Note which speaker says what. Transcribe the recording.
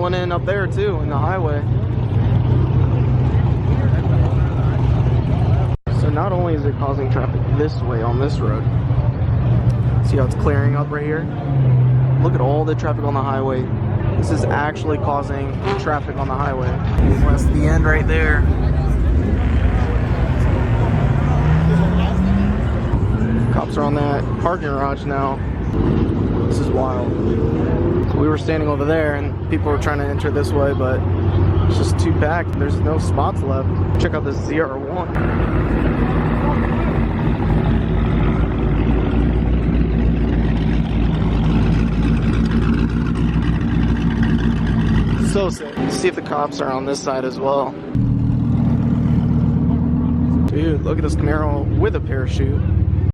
Speaker 1: one in up there too, in the highway. So not only is it causing traffic this way on this road, see how it's clearing up right here? Look at all the traffic on the highway. This is actually causing traffic on the highway. That's the end right there. Cops are on that parking garage now. This is wild. So we were standing over there and people were trying to enter this way, but it's just too packed. There's no spots left. Check out this ZR1. So sick. Let's see if the cops are on this side as well. Dude, look at this Camaro with a parachute.